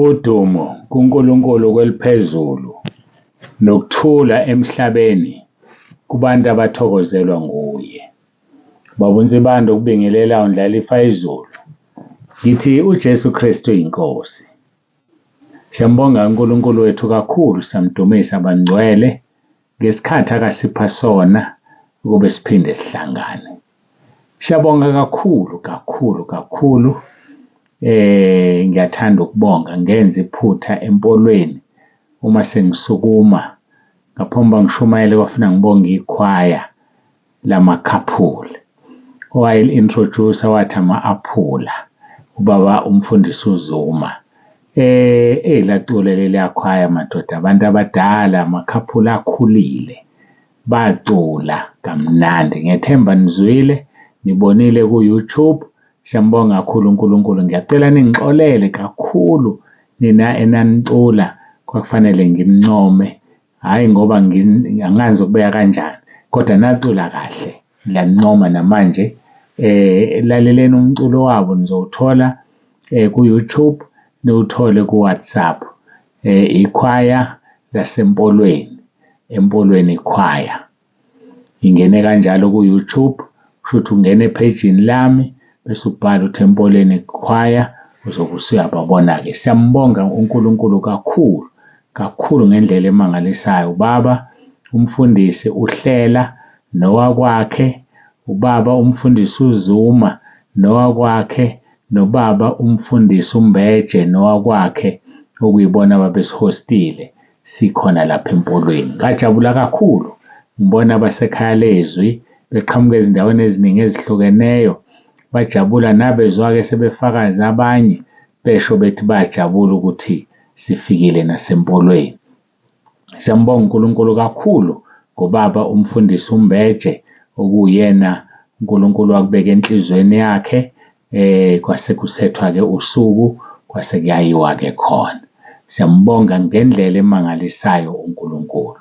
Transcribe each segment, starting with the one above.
Udumo kuNkulunkulu kweliphezulu nokuthula emhlabeni kubantu abathokozelwa nguye. Baba uNsibanda ukubingelela undlalifa izulu. Ngithi uJesu Kristu inkosi. Siyambonga uNkulunkulu wethu kakhulu, samdumisa bangcwele ngesikhathi akasipha sona ukube siphinde sihlangane. Siyabonga kakhulu. Ngiyathanda ukubonga ngenza iphutha empolweni uma sengisukuma ngaphomba ngishumayele kwafuna ngibonge ikhwaya lamakhaphuli owayeli-introduce wathi ama-aphula ubaba umfundisi uZuma. Laculo leliya khwaya madoda, abantu abadala, amakhaphula akhulile bacula kamnandi. Ngethemba nizwile, nibonile ku-YouTube. Siyambonga kakhulu uNkulunkulu. Ngiyacela ningixolele kakhulu nina enanicula kwakufanele ngimncome, hhayi ngoba angazi ukubeka kanjani, kodwa nacula kahle, ngiyanincoma namanje. Laleleni umculo wabo, nizowuthola ku-YouTube, niwuthole ku-WhatsApp. Ikhwaya lasempolweni, empolweni ikhwaya. Ingene kanjalo ku-YouTube, kusho ukuthi ungene ephejini lami bese ubhala uthi empolweni ikhwaya, uzobe usuyababona-ke. Siyambonga uNkulunkulu kakhulu ngendlela emangalisayo. Ubaba umfundisi uHlela nowakwakhe, ubaba umfundisi uZuma nowakwakhe, nobaba umfundisi uMbeje nowakwakhe, okuyibona ababesihostile sikhona lapha empolweni. Ngajabula kakhulu ngibona abasekhaya lezwi beqhamuka ezindaweni eziningi ezihlukeneyo, bajabula nabezwa-ke sebefakaza abanye besho bethi bajabula ukuthi sifikile nasempolweni. Siyambonga uNkulunkulu kakhulu ngobaba umfundisi uMbeje, okuyena uNkulunkulu wakubeka enhlizweni yakhe. Kwase kusethwa-ke usuku, kwase kuyayiwa-ke khona. Siyambonga ngendlela emangalisayo uNkulunkulu.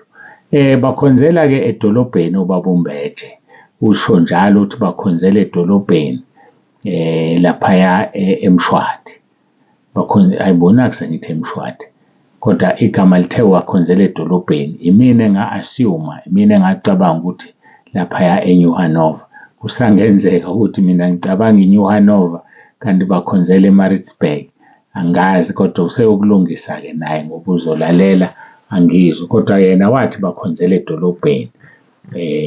Bakhonzela-ke edolobheni ubaba uMbeje, usho njalo ukuthi bakhonzela edolobheni laphaya eMshwathi. Ayibona kusengithi eMshwathi, kodwa igama lithe wakhonzela edolobheni. Imina enga-assume, imina engacabanga ukuthi laphaya eNew Hanover. Kusangenzeka ukuthi mina ngicabanga iNew Hanover kanti bakhonzela eMaritzburg. Angazi, kodwa useyokulungisa-ke naye ngoba uzolalela angizwe, kodwa yena wathi bakhonzela edolobheni.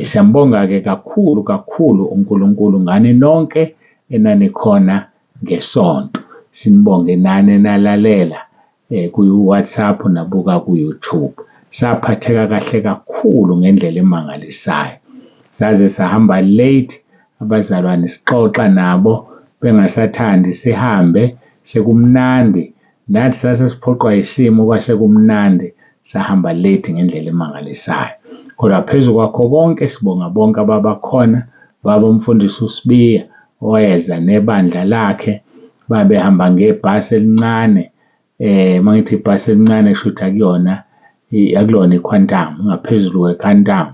Siyambonga-ke kakhulu uNkulunkulu ngani nonke enanikhona ngesonto. Sinibonge nani enalalela ku-WhatsApp nabuka ku-YouTube. Saphatheka kahle kakhulu ngendlela emangalisayo. Saze sahamba late, abazalwane sixoxa nabo bengasathandi sihambe, sekumnandi. Nathi sasesiphoqwa isimo kwasekumnandi, sahamba late ngendlela emangalisayo. Kodwa phezu kwakho konke sibonga bonke ababakhona, baba umfundisi uSibiya owayeza nebandla lakhe, babehamba ngebhasi elincane. Mangithi ibhasi elincane shuthi akulona iQuantum, ngaphezulu kweQuantum.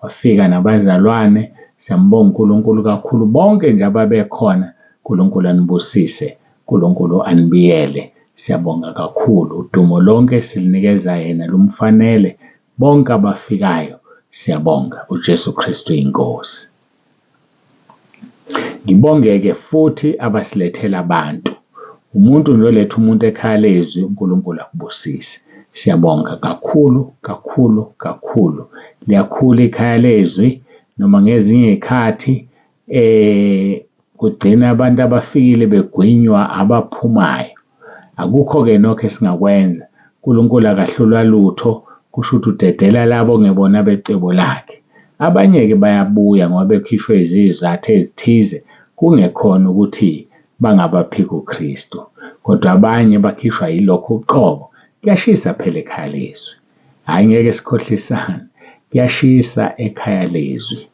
Wafika nabazalwane. Siyambonga uNkulunkulu kakhulu, bonke nje ababekhona. uNkulunkulu anibusise, uNkulunkulu anibiyele. Siyabonga kakhulu, udumo lonke silinikeza yena lumfanele. Bonke abafikayo siyabonga. uJesu Kristu inkosi. Ngibonge-ke futhi abasilethela abantu. Umuntu noletha umuntu ekhaya lezwi, uNkulunkulu akubusise. Siyabonga kakhulu. Liyakhula ikhaya lezwi, noma ngezinye izikhathi kugcina abantu abafikile begwinywa abaphumayo. Akukho-ke nokho esingakwenza. uNkulunkulu akahlulwa lutho, kusho ukuthi udedela labo ngebona becebo lakhe. Abanye-ke bayabuya ngoba bekhishwe izizathu ezithize, kungekhona ukuthi bangabaphika uKristu, kodwa abanye bakhishwa yilokho uqobo. Kuyashisa phela ekhaya lezwi, hhayi ngeke sikhohlisane, kuyashisa ekhaya lezwi.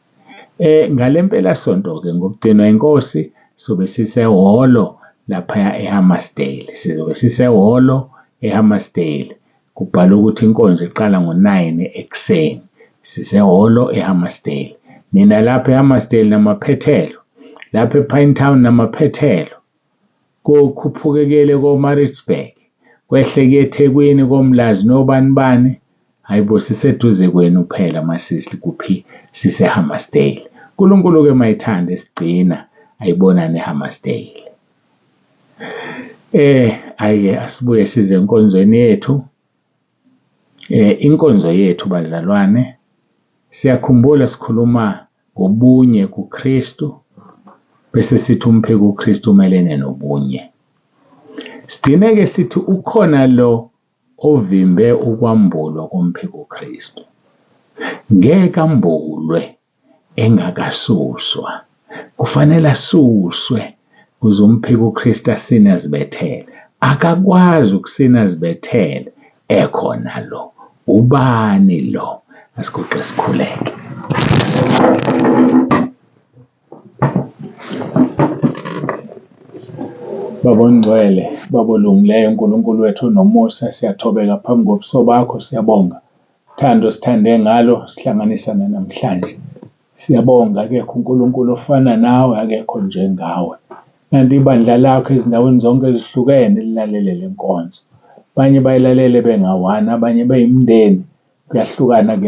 Ngale mpelasonto-ke ngokugcinwa inkosi sobe sisehholo laphaya eHammersdale. Sizobe sisehholo eHammersdale. Kubhalwe ukuthi inkonzo iqala ngo-9 ekuseni. Sisehholo eHammersdale. Nina lapha eHammersdale namaphethelo, lapha ePinetown namaphethelo, kokhuphukekele koMaritzburg, kwehle kuye eThekwini koMlazi nobani bani, hayibo siseduze kwenu phela masisi kuphi sise-Hammarsdale. uNkulunkulu-ke mayithanda esigcina ayibonane eHammarsdale. Ake asibuye size enkonzweni yethu. Inkonzo yethu bazalwane, siyakhumbula sikhuluma ngobunye kuKristu bese sithi umpheki uKristu umelene nobunye. Sigcine-ke sithi ukhona lo ovimbe ukwambulwa kompheki uKristu. Ngeke ambulwe engakasuswa. Kufanele asuswe ukuze umpheki uKristu asinazibethele. Akakwazi ukusinazibethele ekhona lo. Ubani lo? Asiguqe sikhuleke. Baba ongcwele, Baba olungileyo, uNkulunkulu wethu nomusa, siyathobeka phambi kobuso bakho, siyabonga uthando sithande ngalo sihlanganisana namhlanje. Siyabonga akekho uNkulunkulu ofana nawe, akekho njengawe. Kanti ibandla lakho ezindaweni zonke ezihlukene lilalele le nkonzo. Abanye bayilalele bengawani, abanye beyimindeni, kuyahlukana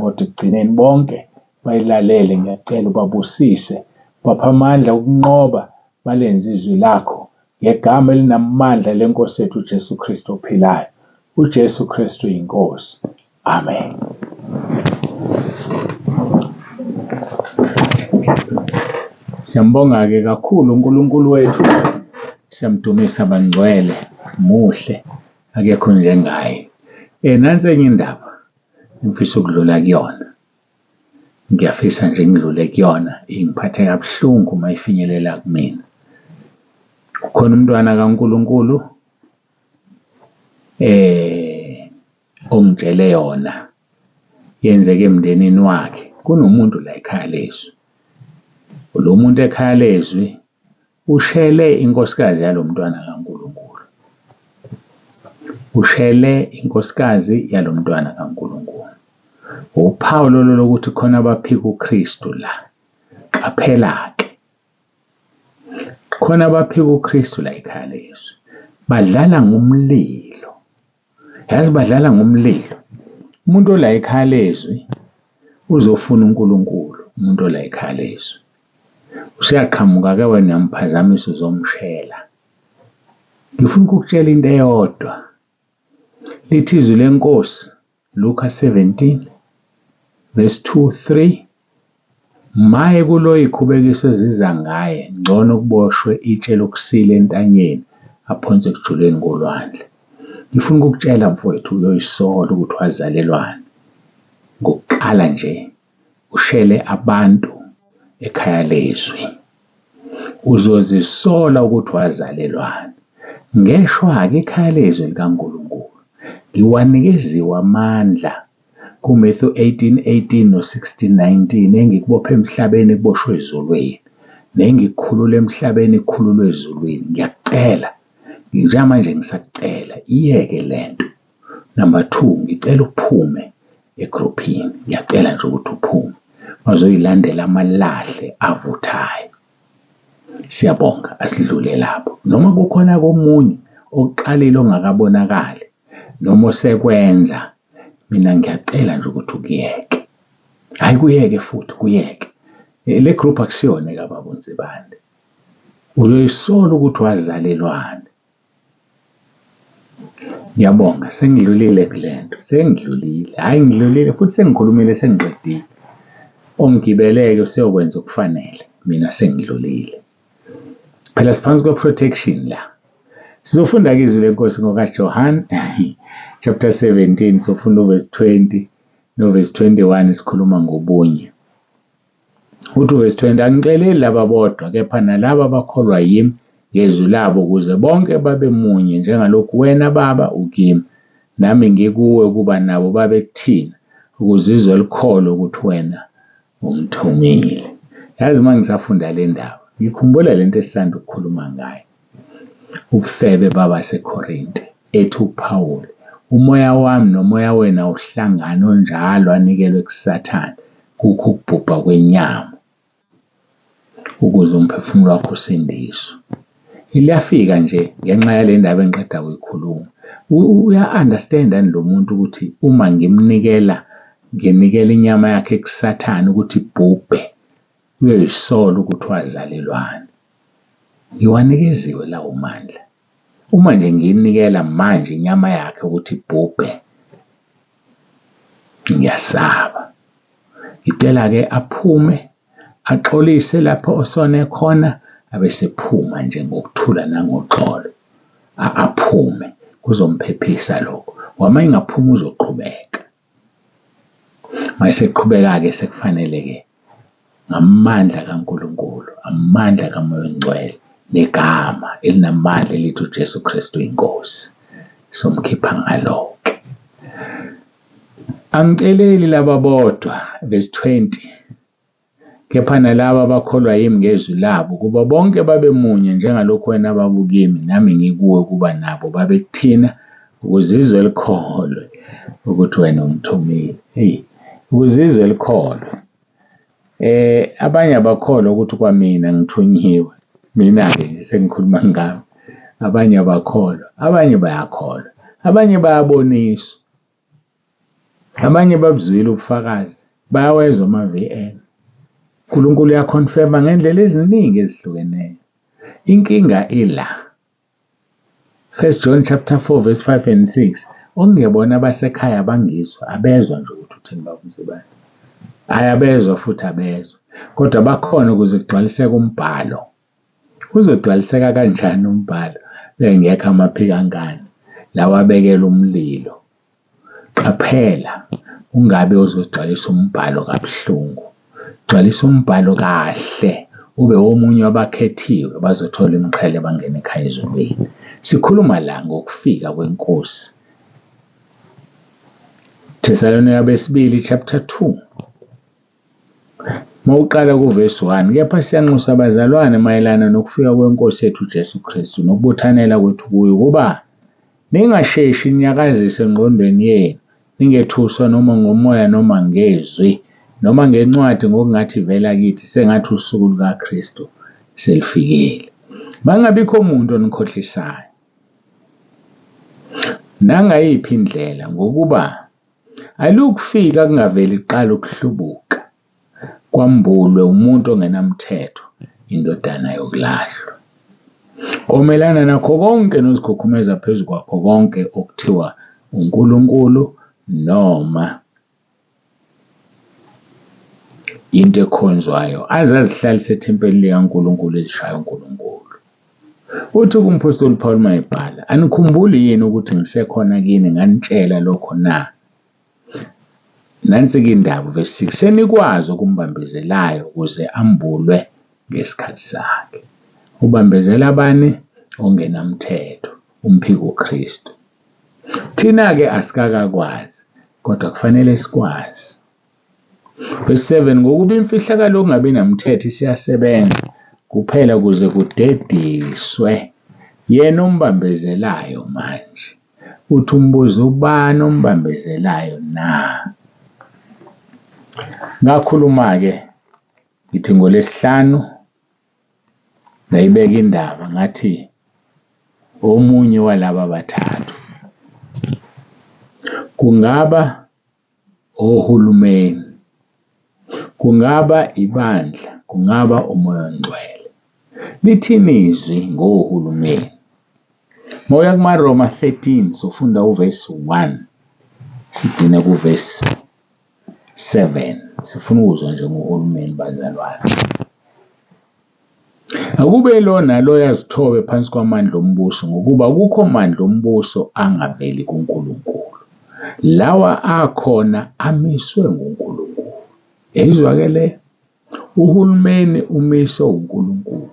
kodwa ekugcineni bonke bayilalele. Ngiyacela ubabusise, bapha amandla ukunqoba, balenze izwi lakho ngegama elinamandla leNkosi yethu uJesu Kristu ophilayo. uJesu Kristu yinkosi. Amen. Siyambonga-ke kakhulu uNkulunkulu wethu, siyamdumisa bangcwele, muhle, akekho njengaye. Nansi enye indaba ngifisa ukudlula kuyona. Ngiyafisa nje ngidlule kuyona, ingiphathe kabuhlungu uma ifinyelela kumina. Kukhona umntwana kaNkulunkulu ongitshele yona, yenzeke emndenini wakhe. Kunomuntu la ekhaya lezwi. Lo muntu ekhaya lezwi ushele inkosikazi yalo mntwana kaNkulunkulu. Ushele inkosikazi yalo mntwana kaNkulunkulu. Uphawu lolo lokuthi khona abaphika uKristu la. Qaphela-ke. Khona abaphika uKristu la ekhaya lezwi. Badlala ngomlilo. Yazi badlala ngomlilo. Umuntu ola ekhaya lezwi uzofuna uNkulunkulu. Umuntu ola ekhaya lezwi usiyaqhamuka-ke wena mphazamisa uzomshela. Ngifuna ukukutshela into eyodwa. Lithi izwi leNkosi Luka 17 verse 2-3, maye kulo ikhubekiso eziza ngaye, ngcono kuboshwe itshe lokusila entanyeni aphonse ekujuleni kolwandle. Ngifuna ukukutshela mfowethu uyoyisola ukuthi wazalelwane. Ngokuqala nje ushele abantu ekhaya lezwi. Uzozisola ukuthi wazalelwane. Ngeshwa-ke ekhaya lezwi likaNkulunkulu ngiwanikeziwe amandla kuMathewu 18:18 no-16:19, engikubophe emhlabeni kuboshwe ezulwini, nengikukhulule emhlabeni kukhululwe ezulwini. Ngiyakucela, njengamanje ngisakucela, iyeke lento. Number 2, ngicela uphume egruphini. Ngiyacela nje ukuthi uphume. Mazoyilandela amalahle avuthayo. Siyabonga, asidlule lapho. Noma kukhona komunye okuqalile ongakabonakali noma osekwenza, mina ngiyacela nje ukuthi ukuyeke. Hayi kuyeke futhi, kuyeke. Le group akusiyona kaBaba uNzibande. Uyoyisola ukuthi wazalelwane. Ngiyabonga, sengidlulile kulento. Sengidlulile. Hayi ngidlulile futhi sengikhulumile sengiqedile. Ongigibeleke usiyokwenza okufanele. Mina sengidlulile. Phela siphansi kwe-protection la. Sizofunda-ke izwi leNkosi ngokaJohane chapter 17, sofunda uverse 20 noverse 21, sikhuluma ngobunye. Uthi uverse 20, angiceleli laba bodwa, kepha nalaba abakholwa yimi ngezwi labo, ukuze bonke babe munye njengalokhu wena Baba ukimi nami ngikuwe, kuba nabo babe kuthina, ukuze izwe likholwe ukuthi wena ungithumile. Yazi uma ngisafunda le ndaba ngikhumbula lento esisanda ukukhuluma ngayo. Ubufebe babaseKorinte ethi uPawuli, umoya wami nomoya wena uhlangana onjalo anikelwe kuSathane, kukho ukubhubha kwenyama, ukuze umphefumulo wakho usindiswe. Liyafika nje ngenxa yale ndaba engiqeda kuyikhuluma. Uya-understand-a lo muntu ukuthi uma nginikela inyama yakhe kusathane ukuthi ibhubhe, uyoyisola ukuthi wazalelwani. Ngiwanikeziwe lawo mandla. Uma nje ngiyinikela manje inyama yakhe ukuthi ibhubhe, ngiyasaba. Ngicela-ke aphume, axolise lapho osone khona, abesephuma nje ngokuthula nangoxolo. Aphume, kuzomphephisa lokho. Uma engaphumi uzoqhubeka. Mase eqhubeka-ke sekufanele-ke ngamandla kaNkulunkulu, amandla kaMoya oNgcwele, negama elinamandla elithi uJesu Kristu inkosi, somkhipha ngalo-ke. Angiceleli laba bodwa, verse 20, kepha nalabo abakholwa yimi ngezwi labo, kuba bonke babe munye njengalokhu wena babukimi nami ngikuwe, kuba nabo babe kuthina, ukuze izwe likholwe ukuthi wena ungithumile. Ukuze izwe likholwe. Abanye abakholwa ukuthi kwamina ngithunyiwe. Mina-ke sengikhuluma ngami. Abanye abakholwa, abanye bayakholwa, abanye bayaboniswa, abanye babuzwile ubufakazi, bayawezwa ama-VN. uNkulunkulu uyakhonfirma ngendlela eziningi ezihlukeneyo. Inkinga ila. 1 John chapter 4 verse 5 and 6. Okungebona abasekhaya bangizwa, abezwa nje ukuthi uthini babuzibani. Ayabezwa futhi abezwa. Kodwa bakhona ukuze kugcwaliseke umbhalo. Uzogcwaliseka kanjani umbhalo? Bengekho amaphikangane lawa abekela umlilo. Qaphela, ungabe uzogcwalisa umbhalo kabuhlungu. Gcwalisa umbhalo kahle, ube omunye wabakhethiwe bazothola imiqhele bangene ekhaya ezulwini. Sikhuluma la ngokufika kwenkosi. Thesalonika besibili chapter 2. Mawuqala kuverse 1, kepha siyanxusa abazalwane mayelana nokufika kwenkosi yethu uJesu Kristu nokubuthanela kwethu kuye, ukuba ningasheshi ninyakazise engqondweni yenu, ningethuswa noma ngomoya noma ngezwi noma ngencwadi ngokungathi vela kithi sengathi usuku lukaKristu selifikile. Mangabikho umuntu onikhohlisayo nangayiphi indlela, ngokuba alukufika kungaveli kuqala ukuhlubuka, kwambulwe umuntu ongenamthetho, indodana yokulahlwa, omelana nakho konke nozikhukhumeza phezu kwakho konke okuthiwa uNkulunkulu noma into ekhonzwayo, azazihlalise ethempelini likaNkulunkulu ezishayo uNkulunkulu. Uthi kumpostoli Paul mayebhala, anikhumbuli yini ukuthi ngisekhona kini nganitshela lokho na? Nansi-ke indaba verse 6, senikwazi okumbambezelayo ukuze ambulwe ngesikhathi sakhe. Ubambezela abani? Ongenamthetho, umphiki uKristu. Thina-ke asikakakwazi, kodwa kufanele sikwazi. Verse 7, ngokuba imfihlakalo yokungabi namthetho isiyasebenza kuphela ukuze kudediswe yena ombambezelayo manje. Uthi umbuze ubani ombambezelayo na? Ngakhuluma-ke ngithi ngoLwesihlanu ngayibeka indaba ngathi omunye walaba bathathu kungaba ohulumeni, kungaba ibandla, kungaba uMoya oNgcwele. Lithini izwi ngohulumeni? Moya kumaRoma 13 sofunda uverse 1 sigcine kuverse 7. Sifuna ukuzwa nje ngohulumeni bazalwane. Akube lona lo yazithobe phansi kwamandla ombuso, ngokuba kukho amandla ombuso angaveli kuNkulunkulu. Lawa akhona amiswe nguNkulunkulu. Yayizwa-ke le? Uhulumeni umiswe uNkulunkulu.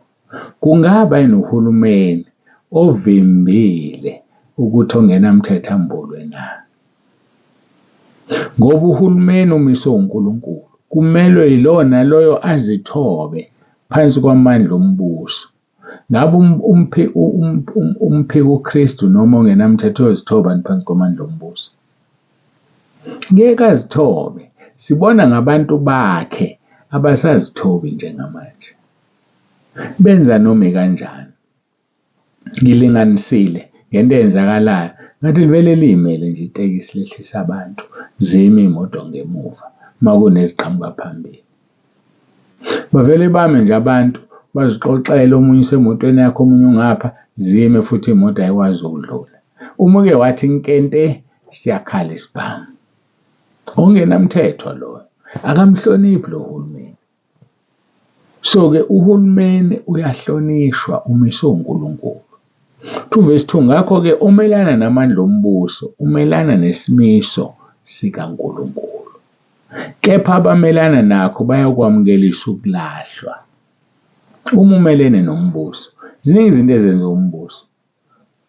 Kungaba yini uhulumeni ovimbile ukuthi ongenamthetho ambulwe na? Ngoba uhulumeni umiswe uNkulunkulu, kumelwe yilona loyo azithobe phansi kwamandla ombuso. Ngabe umphiki uKristu noma ongenamthetho uzithoba phansi kwamandla ombuso? Ngeke azithobe. Sibona ngabantu bakhe abasazithobi njengamanje. Benza noma kanjani. Ngilinganisile ngento eyenzakalayo ngathi livele limele nje itekisi lehlisa abantu, zime iy'moto ngemuva uma kuneziqhamuka phambili. Bavele bame nje abantu bazixoxele, omunye usemotweni yakhe, omunye ungapha, zime futhi imoto ayikwazi ukudlula. Uma uke wathi nkente, siyakhala isibhamu. Okungenamthetho loyo, akamhloniphi lo hulumeni. So-ke uhulumeni uyahlonishwa umiswe uNkulunkulu. 2:2 ngakho-ke umelana namandla ombuso umelana nesimiso sikaNkulunkulu, kepha abamelana nakho bayakwamukelisa ukulahlwa. Uma umelene nombuso, ziningi izinto ezenza umbuso.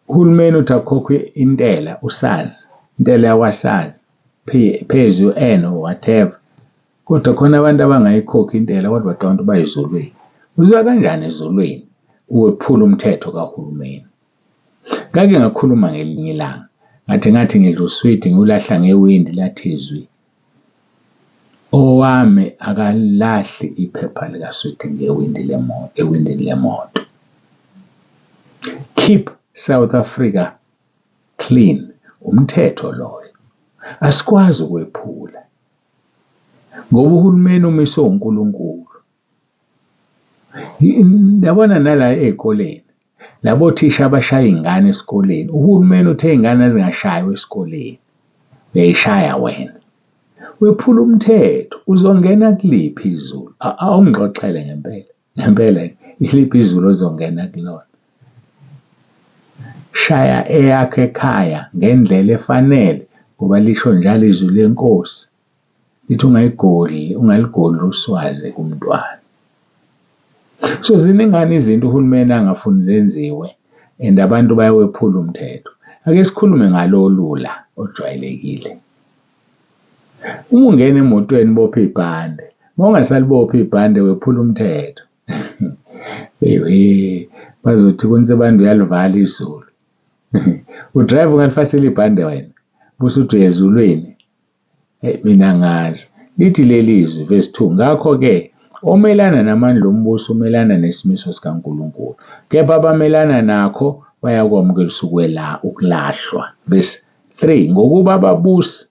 Uhulumeni uthi akhokhwe intela, usazi, intela yakwasazi, pay as you earn or whatever. Kodwa khona abantu abangayikhokhi intela kodwa bacabanga ukuthi bayezulwini. Uzwa kanjani ezulwini uwephula umthetho kahulumeni? Ngake ngakhuluma ngelinye ilanga, ngathi ngidla uswidi ngiwulahla ngewindi lathi izwi. Owami akalahli iphepha likaswidi ewindini lemoto. Keep South Africa clean, umthetho loyo. Asikwazi ukwephula ngoba uhulumeni umiswe uNkulunkulu. Yabona nala ey'koleni, labo thisha abashaya iy'ngane esikoleni, uhulumeni uthe iy'ngane ezingashaywa esikoleni, uyayishaya wena. Wephula umthetho, uzongena kuliphi izulu? Awungixoxele ngempela iliphi izulu ozongena kulona? Shaya eyakho ekhaya ngendlela efanele ngoba lisho njalo izwi lenkosi lithi ungaligoli uswazi kumntwana. So ziningana izinto uhulumeni angafuni zenziwe and abantu bayawephula umthetho. Ake sikhulume ngalolula ojwayelekile. Uma ungena emotweni bopha ibhande, uma ungasalibopha ibhande wephula umthetho. Bazothi kuNsibanda uyalivala izulu. Udrayiva ungalifasela ibhande wena, bese uthi uyezulwini. Mina ngazi. Lithi leli izwi verse 2, ngakho-ke omelana namandla ombuso umelana nesimiso sikaNkulunkulu, kepha abamelana nakho bayakwamukelisa ukulahlwa. Verse 3, ngokuba ababusi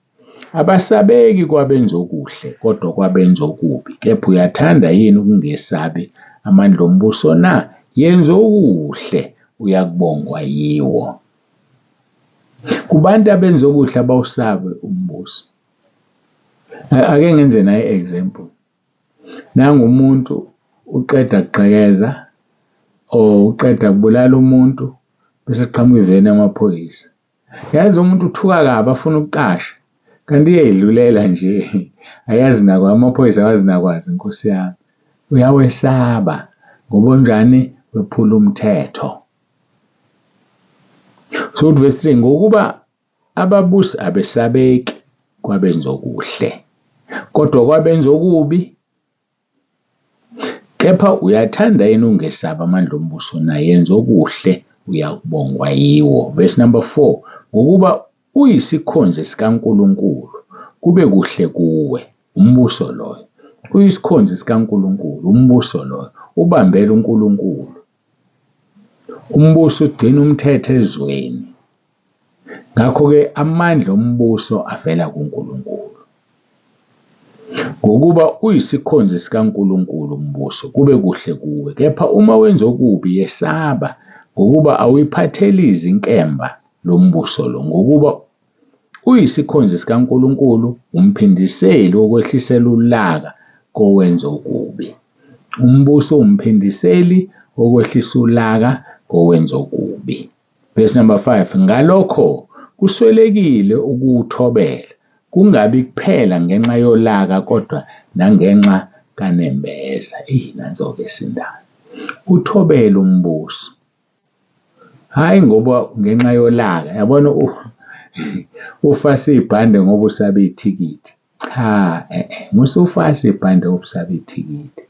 abasabeki kwabenza okuhle kodwa kwabenza okubi, kepha uyathanda yini ukungesabi amandla ombuso na? Yenza okuhle, uyakubongwa yiwo. Kubantu abenza okuhle abawusabe umbuso. Ake ngenze naye example. Nangu umuntu uqeda kugqekeza or uqeda kubulala umuntu bese qhamuka iveni yamaphoyisa. Yazi umuntu uthuka kabi afuna ukuqasha kanti iyedlulela nje. Ayazi nakwa amaphoyisa awazinakwazi inkosi yami. Uyawesaba ngoba unjani wephula umthetho. So verse 3, ngokuba ababusi abesabeki kwabenza okuhle kodwa kwabenza okubi, kepha uyathanda yini ungesaba amandla ombuso na? Yenza okuhle, uyakubongwa yiwo. Verse number 4, ngokuba uyisikhonzi sikaNkulunkulu kube kuhle kuwe, umbuso loyo. Uyisikhonzi sikaNkulunkulu, umbuso loyo, ubambela uNkulunkulu. Umbuso ugcina umthetho ezweni. Ngakho-ke amandla ombuso avela kuNkulunkulu. Ngokuba uyisikhonzi sikaNkulunkulu umbuso kube kuhle kuwe, kepha uma wenza okubi yesaba ngokuba awuyiphatheli izinkemba lombuso lo. Ngokuba uyisikhonzi sikaNkulunkulu, umphindiseli wokwehlisela ulaka kowenza okubi. Umbuso umphindiseli wokwehlisa ulaka kowenza okubi. Verse number 5, ngalokho kuswelekile ukuwuthobela, kungabi kuphela ngenxa yolaka kodwa nangenxa kanembeza. Nanso-ke sindaba. Uthobela umbuso. Hhayi ngoba ngenxa yolaka. Yabona ufasa ibhande ngoba usaba ithikithi. Cha, musufasa ibhande ngoba usaba ithikithi.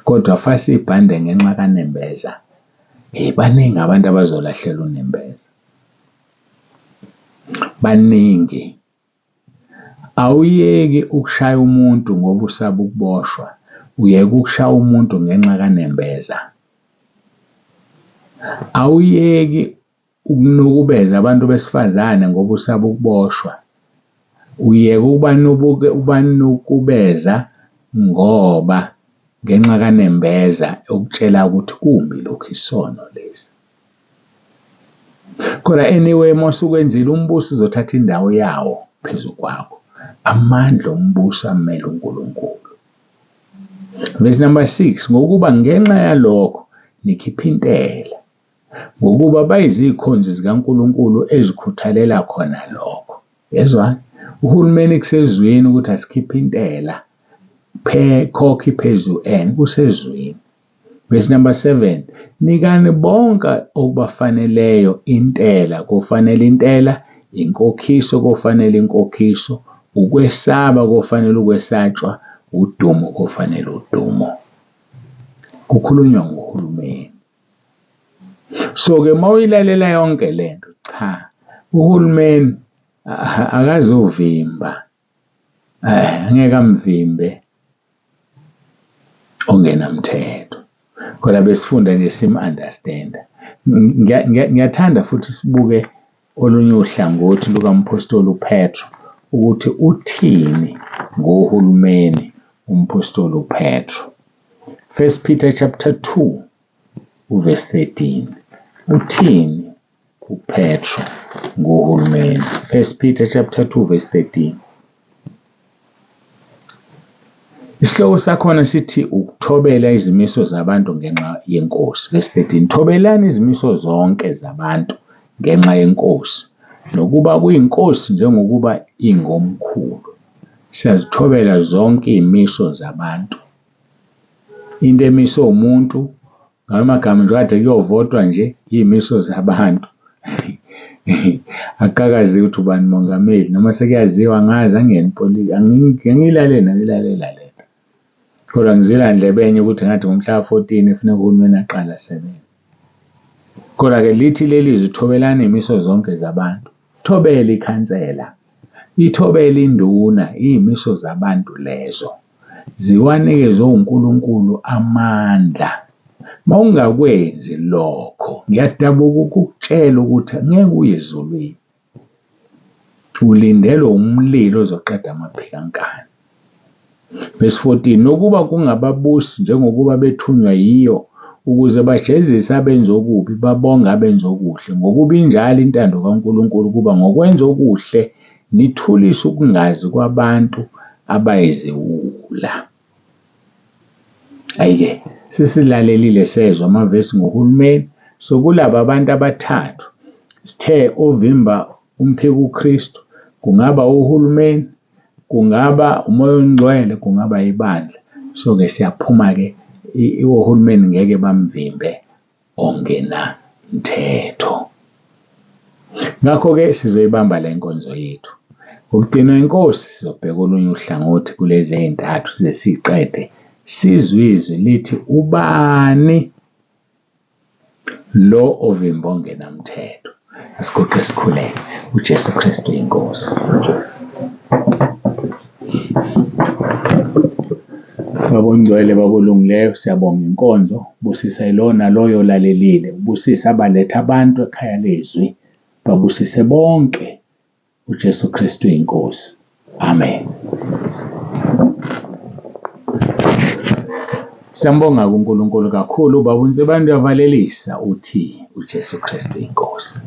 Kodwa fasa ibhande ngenxa kanembeza. Baningi abantu abazolahlela unembeza. Baningi. Awuyeki ukushaya umuntu ngoba usaba ukuboshwa, uyeka ukushaya umuntu ngenxa kanembeza. Awuyeki ukunukubeza abantu besifazane ngoba usaba ukuboshwa. Uyeke ubanukubeza ngoba ngenxa kanembeza okutshela ukuthi kumbi lokhu isono lesi. Kodwa anyway masukwenzile umbuso uzothatha indawo yawo phezu kwakho. Amandla ombuso amele uNkulunkulu. Verse number 6, ngokuba ngenxa yalokho nikhipha intela, ngokuba bayizikhonzi zikaNkulunkulu ezikhuthalela khona lokho. Yezwa? Uhulumeni kusezweni ukuthi asikhiphe intela, khokhi phezu kusezweni. Verse number 7, nikani bonke okubafaneleyo intela, kofanele intela, inkokhiso kofanele inkokhiso, ukwesaba kofanele ukwesatshwa, udumo kofanele udumo. Kukhulunywa ngohulumeni. So-ke uma uyilalela yonke lento, cha, uhulumeni akazovimba, angeke amvimbe ongenamthetho. Kodwa besifunda nje sim-understanda. Ngiyathanda futhi sibuke olunye uhlangothi lukampostoli uPetro ukuthi uthini ngohulumeni umpostoli uPetro. 1 Peter chapter 2 verse 13. Uthini uPetro ngohulumeni? 1 Peter chapter 2 verse 13. Isihloko sakhona sithi ukuthobela izimiso zabantu ngenxa yenkosi. Verse 13. Thobelani izimiso zonke zabantu ngenxa yenkosi, nokuba kuyinkosi njengokuba ingomkhulu. Siyazithobela zonke izimiso zabantu. Into emiswe umuntu, ngamagama nje kade kuyovotwa nje izimiso zabantu. Akakaziwa ukuthi ubani mongameli noma sekuyaziwa ngazi angilalela le. Kodwa ngizwela ndlebe enye ukuthi ngathi ngomhla 14 kufuneka uhulumeni aqala asebenze. Kodwa-ke lithi leli zwi thobelani izimiso zonke zabantu. Thobela ikhansela, ithobela induna, izimiso zabantu lezo. Ziwanikezwe uNkulunkulu amandla. Uma ungakwenzi lokho, ngiyadabuka ukukutshela ukuthi ngeke uye ezulwini. Ulindelwe umlilo ozoqeda amaphikankani. Verse 14, nokuba kungababusi njengokuba bethunywa yiyo, ukuze bajezise abenza okubi, babonge abenza okuhle. Ngokuba injalo intando kaNkulunkulu kuba ngokwenza okuhle nithulise ukungazi kwabantu abayiziwula. Ayike, sesilalelile sezwa amavesi ngohulumeni. So kulaba abantu abathathu sithe ovimba umphiko uKristu, kungaba uhulumeni, kungaba umoya ongcwele, kungaba ibandla. So-ke siyaphuma-ke ohulumeni ngeke bamvimbe ongena mthetho. Ngakho-ke sizoyibamba le nkonzo yethu. Ukugcinwa inkosi sizobheka olunye uhlangothi kulezi ey'ntathu size siyiqede. Sizwe izwi lithi ubani lo ovimba ongenamthetho. Asiguqe sikhuleke. uJesu Kristu inkosi. Baba ongcwele, baba olungileyo, siyabonga inkonzo. Busisa ilona loyo lalelile. Ubusisa abaletha abantu ekhaya lezwi. Babusise bonke. uJesu Kristu inkosi. Amen. Siyambonga uNkulunkulu kakhulu baba uNzibande uyavalelisa uthi uJesu Kristu inkosi.